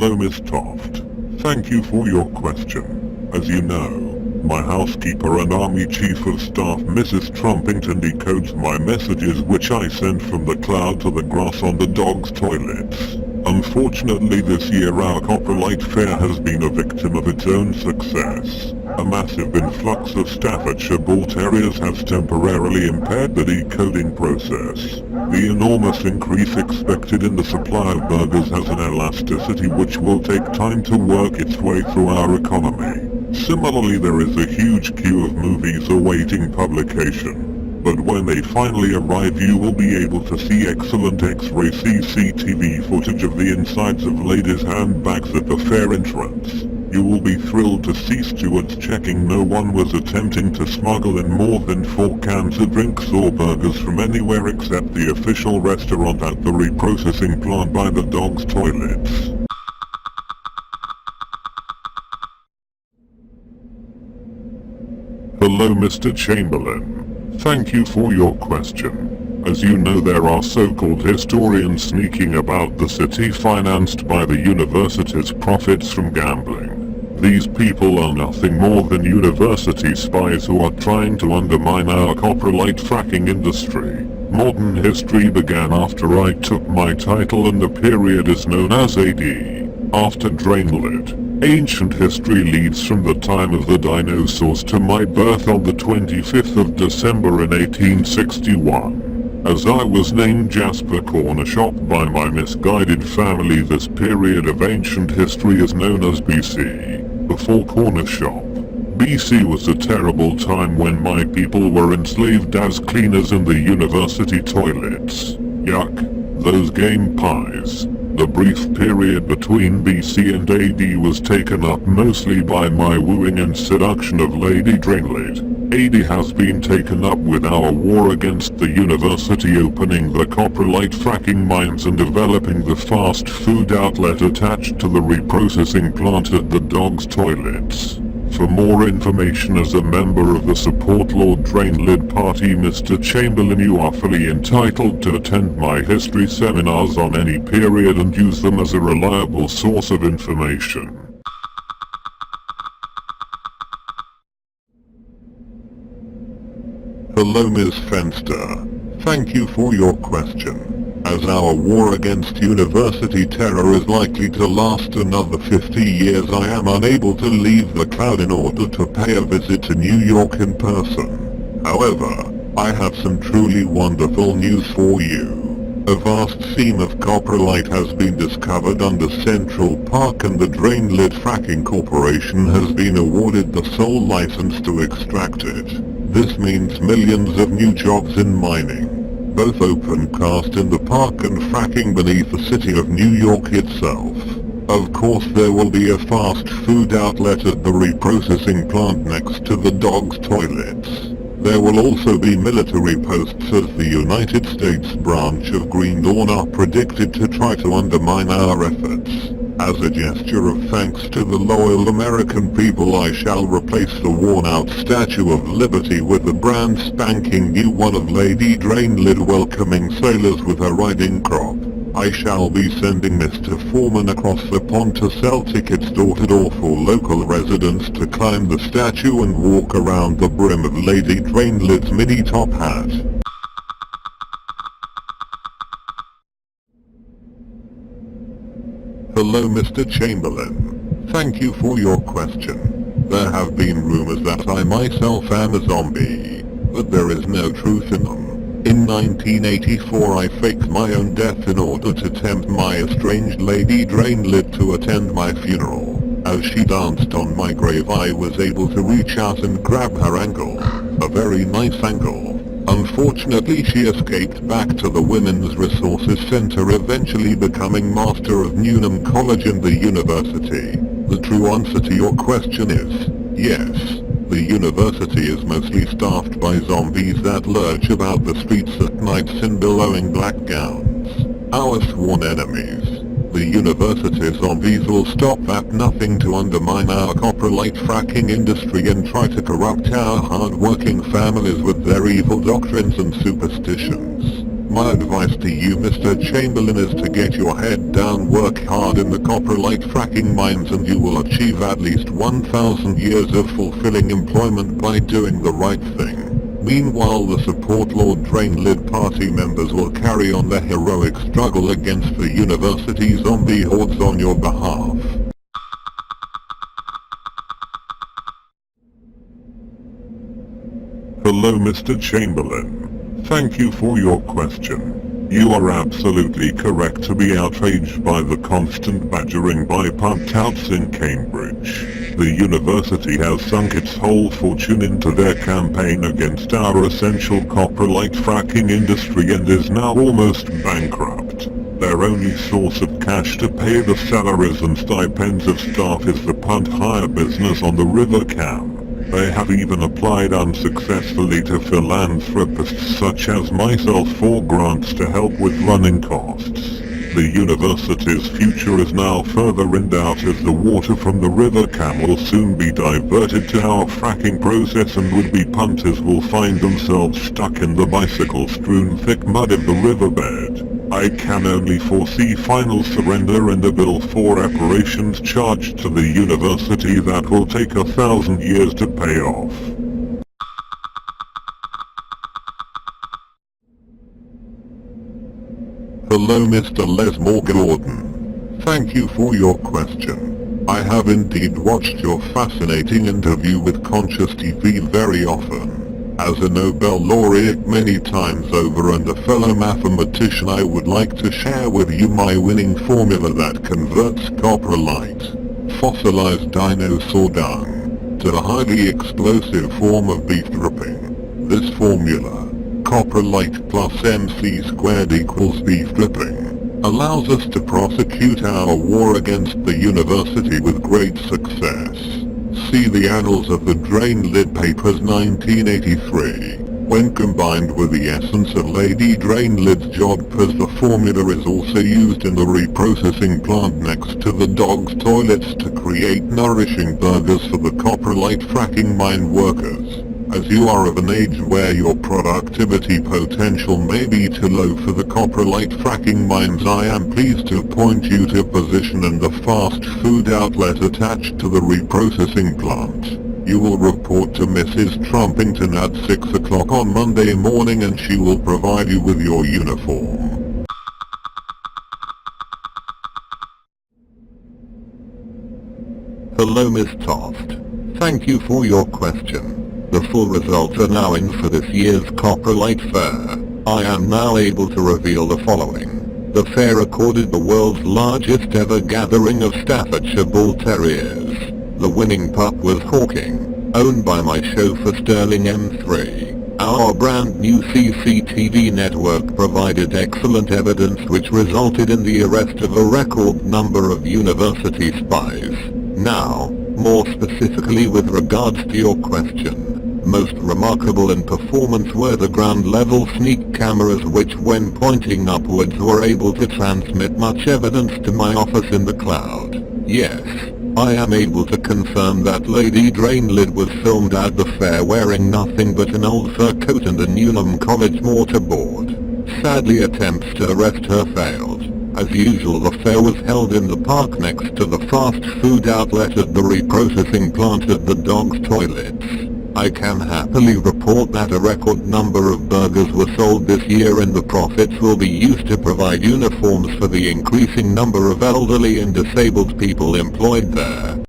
Hello Miss Toft. Thank you for your question. As you know, my housekeeper and Army Chief of Staff Mrs. Trumpington decodes my messages which I send from the cloud to the grass on the dog's toilets. Unfortunately this year our coprolite fair has been a victim of its own success. A massive influx of Staffordshire Bull Terriers has temporarily impaired the decoding process. The enormous increase expected in the supply of burgers has an elasticity which will take time to work its way through our economy. Similarly, there is a huge queue of movies awaiting publication. But when they finally arrive you will be able to see excellent X-ray CCTV footage of the insides of ladies' handbags at the fair entrance. You will be thrilled to see stewards checking no one was attempting to smuggle in more than 4 cans of drinks or burgers from anywhere except the official restaurant at the reprocessing plant by the dog's toilets. Hello Mr. Chamberlain. Thank you for your question. As you know, there are so-called historians sneaking about the city financed by the university's profits from gambling. These people are nothing more than university spies who are trying to undermine our coprolite fracking industry. Modern history began after I took my title and the period is known as AD, after Drainlid. Ancient history leads from the time of the dinosaurs to my birth on the 25th of December in 1861. As I was named Jasper Cornershop by my misguided family, this period of ancient history is known as BC, before Cornershop. BC was a terrible time when my people were enslaved as cleaners in the university toilets. Yuck, those game pies. The brief period between BC and AD was taken up mostly by my wooing and seduction of Lady Drainlid. AD has been taken up with our war against the university opening the coprolite fracking mines and developing the fast food outlet attached to the reprocessing plant at the dog's toilets. For more information as a member of the Support Lord Drainlid party, Mr. Chamberlain, you are fully entitled to attend my history seminars on any period and use them as a reliable source of information. Hello Ms. Fenster. Thank you for your question. As our war against university terror is likely to last another 50 years, I am unable to leave the cloud in order to pay a visit to New York in person. However, I have some truly wonderful news for you. A vast seam of coprolite has been discovered under Central Park and the Drainlid Fracking Corporation has been awarded the sole license to extract it. This means millions of new jobs in mining, both open cast in the park and fracking beneath the city of New York itself. Of course there will be a fast food outlet at the reprocessing plant next to the dog's toilets. There will also be military posts as the United States branch of Green Dawn are predicted to try to undermine our efforts. As a gesture of thanks to the loyal American people, I shall replace the worn-out Statue of Liberty with a brand spanking new one of Lady Drainlid welcoming sailors with her riding crop. I shall be sending Mr. Foreman across the pond to sell tickets door-to-door for local residents to climb the statue and walk around the brim of Lady Drainlid's mini top hat. Hello Mr. Chamberlain. Thank you for your question. There have been rumors that I myself am a zombie, but there is no truth in them. In 1984 I faked my own death in order to tempt my estranged Lady Drainlid to attend my funeral. As she danced on my grave I was able to reach out and grab her ankle. A very nice ankle. Unfortunately she escaped back to the Women's Resources Center, eventually becoming Master of Newnham College in the university. The true answer to your question is, yes. The university is mostly staffed by zombies that lurch about the streets at nights in billowing black gowns. Our sworn enemies. The university zombies will stop at nothing to undermine our coprolite fracking industry and try to corrupt our hard-working families with their evil doctrines and superstitions. My advice to you, Mr. Chamberlain, is to get your head down, work hard in the coprolite fracking mines, and you will achieve at least 1,000 years of fulfilling employment by doing the right thing. Meanwhile, the support Lord Drainlid party members will carry on their heroic struggle against the university zombie hordes on your behalf. Hello, Mr. Chamberlain. Thank you for your question. You are absolutely correct to be outraged by the constant badgering by pub-touts in Cambridge. The university has sunk its whole fortune into their campaign against our essential coprolite fracking industry and is now almost bankrupt. Their only source of cash to pay the salaries and stipends of staff is the punt hire business on the River Cam. They have even applied unsuccessfully to philanthropists such as myself for grants to help with running costs. The university's future is now further in doubt as the water from the River Cam will soon be diverted to our fracking process, and would-be punters will find themselves stuck in the bicycle-strewn thick mud of the riverbed. I can only foresee final surrender and a bill for reparations charged to the university that will take 1,000 years to pay off. Hello, Mr. Lesmore Gordon. Thank you for your question. I have indeed watched your fascinating interview with Conscious TV very often. As a Nobel laureate many times over and a fellow mathematician, I would like to share with you my winning formula that converts coprolite, fossilized dinosaur dung, to a highly explosive form of beef dripping. This formula, coprolite plus MC squared equals beef dripping, allows us to prosecute our war against the university with great success. See the Annals of the Drainlid Papers 1983. When combined with the essence of Lady Drainlid's jodhpurs, the formula is also used in the reprocessing plant next to the dog's toilets to create nourishing burgers for the coprolite fracking mine workers. As you are of an age where your productivity potential may be too low for the coprolite fracking mines, I am pleased to point you to a position in the fast food outlet attached to the reprocessing plant. You will report to Mrs. Trumpington at 6 o'clock on Monday morning and she will provide you with your uniform. Hello, Miss Toft. Thank you for your question. The full results are now in for this year's Coprolite Fair. I am now able to reveal the following. The fair recorded the world's largest ever gathering of Staffordshire Bull Terriers. The winning pup was Hawking, owned by my chauffeur Sterling M3. Our brand new CCTV network provided excellent evidence which resulted in the arrest of a record number of university spies. Now, more specifically with regards to your question. Most remarkable in performance were the ground-level sneak cameras which, when pointing upwards, were able to transmit much evidence to my office in the cloud. Yes, I am able to confirm that Lady Drainlid was filmed at the fair wearing nothing but an old fur coat and a Newnham College mortarboard. Sadly, attempts to arrest her failed. As usual, the fair was held in the park next to the fast food outlet at the reprocessing plant at the dog's toilets. I can happily report that a record number of burgers were sold this year and the profits will be used to provide uniforms for the increasing number of elderly and disabled people employed there.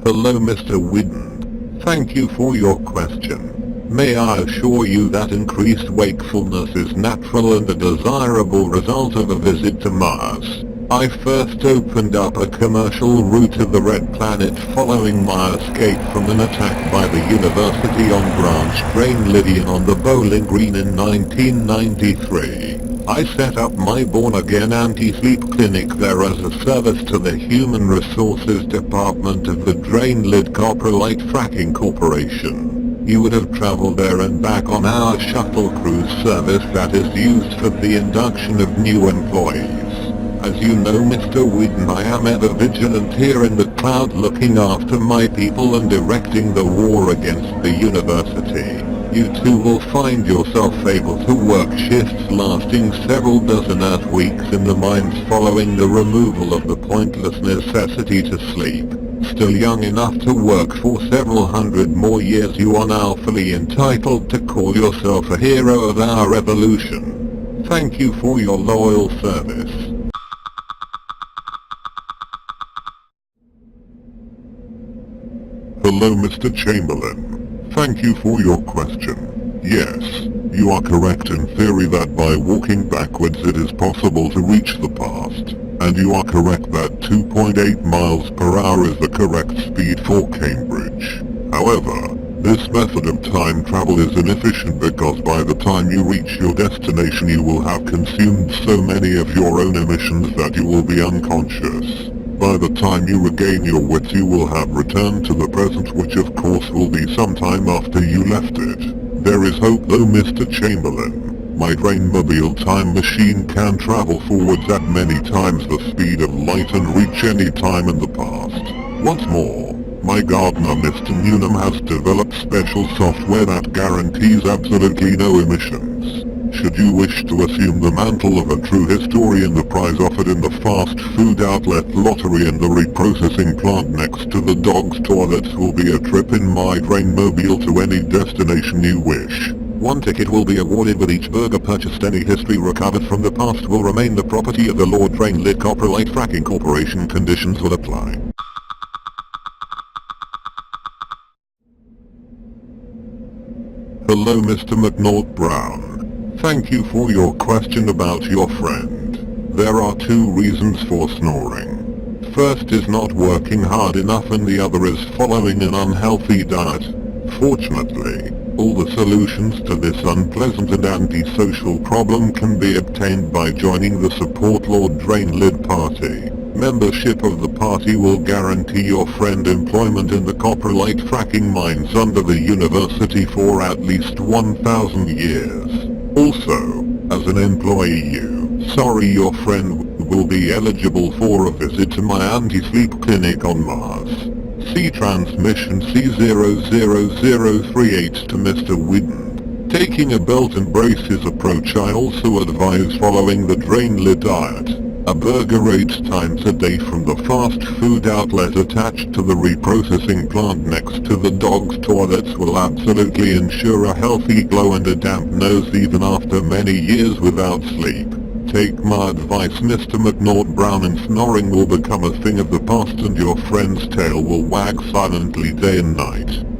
Hello, Mr. Whidden. Thank you for your question. May I assure you that increased wakefulness is natural and a desirable result of a visit to Mars. I first opened up a commercial route to the Red Planet following my escape from an attack by the university on Branch Drainlidian on the Bowling Green in 1993. I set up my born-again anti-sleep clinic there as a service to the Human Resources Department of the Drainlid Coprolite Fracking Corporation. You would have traveled there and back on our shuttle cruise service that is used for the induction of new employees. As you know, Mr. Whedon, I am ever vigilant here in the cloud, looking after my people and directing the war against the university. You too will find yourself able to work shifts lasting several dozen weeks in the mines following the removal of the pointless necessity to sleep. Still young enough to work for several hundred more years, you are now fully entitled to call yourself a hero of our revolution. Thank you for your loyal service. Hello, Mr. Chamberlain. Thank you for your question. Yes, you are correct in theory that by walking backwards it is possible to reach the past. And you are correct that 2.8 miles per hour is the correct speed for Cambridge. However, this method of time travel is inefficient because by the time you reach your destination you will have consumed so many of your own emissions that you will be unconscious. By the time you regain your wits you will have returned to the present, which of course will be some time after you left it. There is hope though, Mr. Chamberlain. My Drainmobile time machine can travel forwards at many times the speed of light and reach any time in the past. What's more, my gardener Mr. Newnham has developed special software that guarantees absolutely no emissions. Should you wish to assume the mantle of a true historian, the prize offered in the fast food outlet lottery and the reprocessing plant next to the dog's toilets will be a trip in my Drainmobile to any destination you wish. One ticket will be awarded with each burger purchased. Any history recovered from the past will remain the property of the Lord Drainlid Coprolite Fracking Corporation. Conditions will apply. Hello, Mr. McNaught Brown. Thank you for your question about your friend. There are two reasons for snoring. First is not working hard enough and the other is following an unhealthy diet. Fortunately, all the solutions to this unpleasant and antisocial problem can be obtained by joining the Support Lord Drainlid Party. Membership of the party will guarantee your friend employment in the coprolite fracking mines under the university for at least 1,000 years. Also, as an employee your friend will be eligible for a visit to my anti-sleep clinic on Mars. See transmission C00038 to Mr. Whedon. Taking a belt and braces approach. I also advise following the Drainlid diet. A burger 8 times a day from the fast food outlet attached to the reprocessing plant next to the dog's toilets will absolutely ensure a healthy glow and a damp nose even after many years without sleep. Take my advice, Mr. McNaught Brown, and snoring will become a thing of the past and your friend's tail will wag silently day and night.